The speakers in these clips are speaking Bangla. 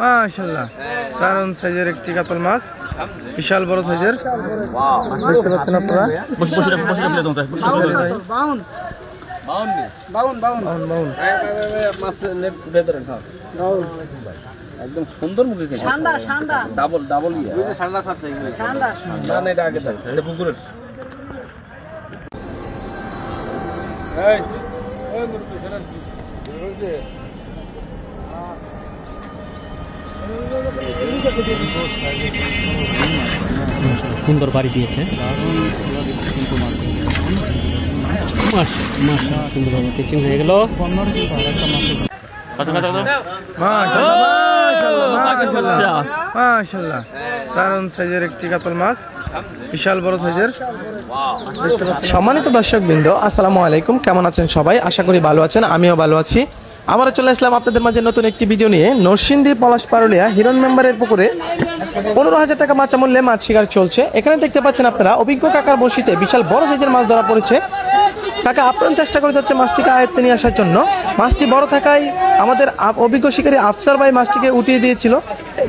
মাশাআল্লাহ দারুন সাইজের একটি কাতল মাছ, বিশাল বড় সাইজের দেখতে পাচ্ছেন আপনারা। একদম সুন্দর মুখে ডাবল ডাবল পুকুরের সুন্দর বাড়ি দিয়েছে, সুন্দরভাবে পিচিং হয়ে গেল। মাশাআল্লাহ দারুন সাইজের একটি কাতল মাছ, বিশাল বড় সাইজের দেখতে পাচ্ছেন। সম্মানিত দর্শকবৃন্দ, আসসালামু আলাইকুম। কেমন আছেন সবাই? আশা করি ভালো আছেন, আমিও ভালো আছি। আবারও চলে আসলাম আপনাদের মাঝে নতুন একটি ভিডিও নিয়ে। নরসিংদী পলাশপারুলিয়া হিরণ মেম্বারের পুকুরে 15,000 টাকা মাছ মূল্যে মাছ শিকার চলছে। এখানে দেখতে পাচ্ছেন আপনারা অভিজ্ঞ কাকার বড়শিতে বিশাল বড় সাইজের মাছ ধরা পড়েছে। কাকা আপ্রাণ চেষ্টা করে যাচ্ছে মাছটিকে আয়ত্তে নিয়ে আসার জন্য। মাছটি বড় থাকায় আমাদের অভিজ্ঞ শিকারী আফসার ভাই মাছটিকে উঠিয়ে দিয়েছিল।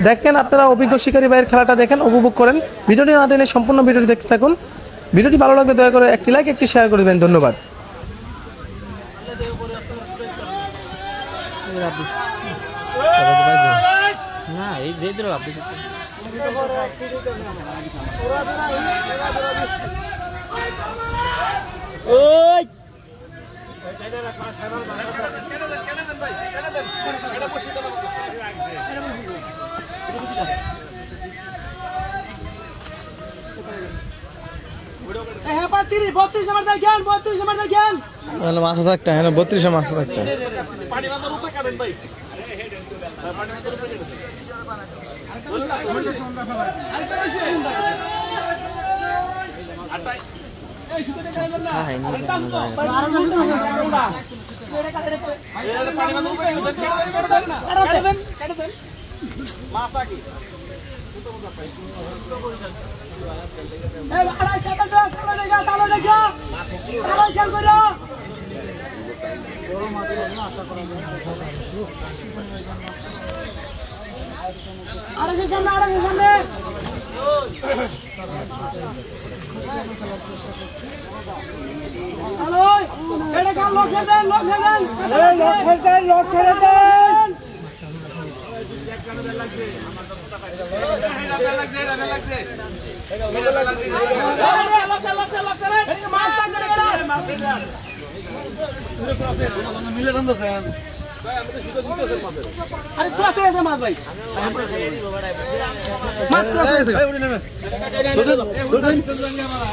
দেখেন আপনারা অভিজ্ঞ শিকারী ভাইয়ের খেলাটা দেখেন, উপভোগ করেন। ভিডিওটি না টেনে সম্পূর্ণ ভিডিওটি দেখতে থাকুন। ভিডিওটি ভালো লাগলে দয়া করে একটি লাইক, একটি শেয়ার করে দেবেন। ধন্যবাদ। মাছ আছে একটা, হ্যাঁ 32 মাছ আছে একটা।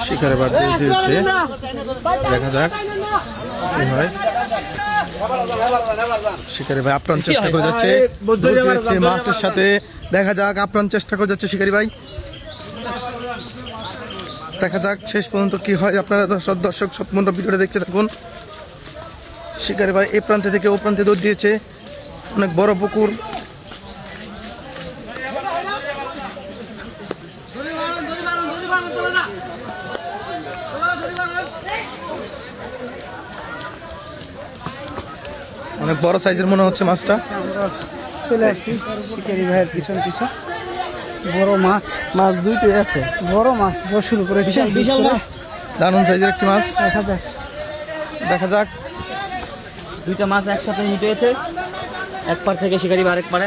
শিকারে বার দিয়েছে, দেখা যাক কি হয়। শিকারি ভাই আপ্রাণ চেষ্টা করে যাচ্ছে মাছের সাথে, দেখা যাক আপ্রাণ চেষ্টা করে যাচ্ছে শিকারি ভাই। দেখা যাক শেষ পর্যন্ত কি হয়। আপনারা দর্শক সম্পূর্ণ ভিডিওটা দেখতে থাকুন। শিকারি ভাই এই প্রান্তে থেকে ও প্রান্তে দৌড় দিয়েছে, অনেক বড় পুকুর। অনেক বড় সাইজের মনে হচ্ছে মাছটা। আমরা চলে আসছি শিকারি ভাইয়ের পিছন পিছন। বড় মাছ, মাছ দুইটাই আছে, বড় মাছ ধরা শুরু করেছে, বিশাল মাছ, দারুণ সাইজের একটি মাছ। দেখা যাক দুইটা মাছ একসাথে হিট হয়েছে, এক পার থেকে শিকারি আরেক পারে।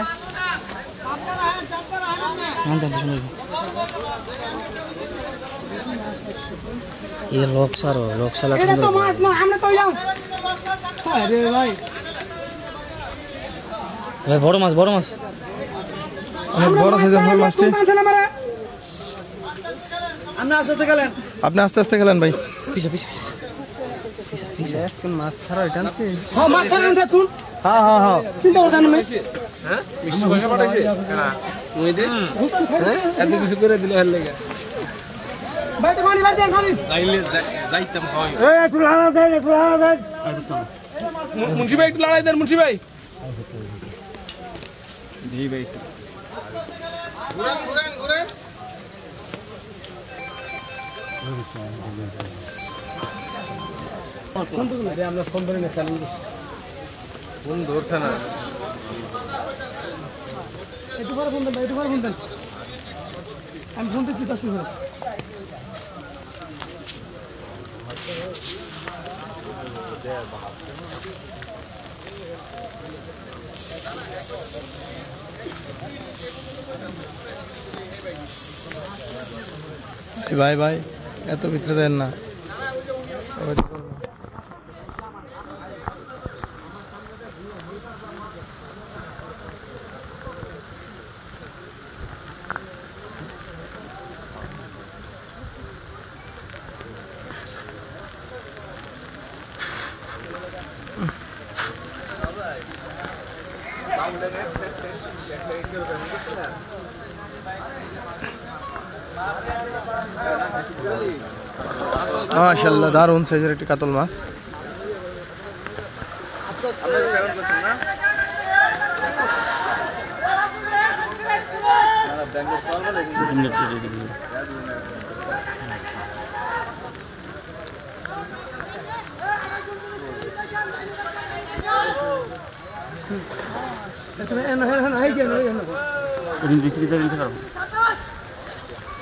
বড় মাছ, বড় মাছ, অনেক বড় সাইজের মাছটি। আপনি আস্তে আস্তে খেলেন ভাই। মাছ ছাড়া টানছে। কিছু করে দিল মুন্সি ভাই, একটু লড়াই দেন মুন্সি ভাই। আমরা ফোন করে নিয়ে চালিয়ে ফোন ধরছে না। একটু পরে ফোন দেন ভাই, একটু পরে ফোন দেন। আমি ফোন দিচ্ছি 10 মিনিট। ভাই ভাই এত ভিতরে দেন না। মাশাআল্লাহ দারুণ সাইজের একটি কাতল মাছ।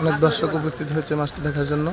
অনেক দর্শক উপস্থিত হয়েছে মাছটি দেখার জন্য।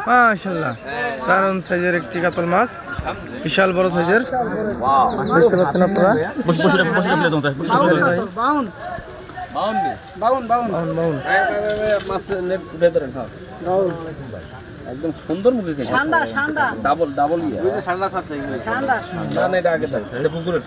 মাশাআল্লাহ দারুণ সাইজের একটি কাতল মাছ, বিশাল বড় সাইজের। দেখতে পাচ্ছেন আপনারা। একদম সুন্দর মুখে খেয়েছে। ডাবল ডাবল ইয়ে। ঠান্ডা খাচ্ছে। ঠান্ডা। না এটা আগে দাও। এটা পুকুরের।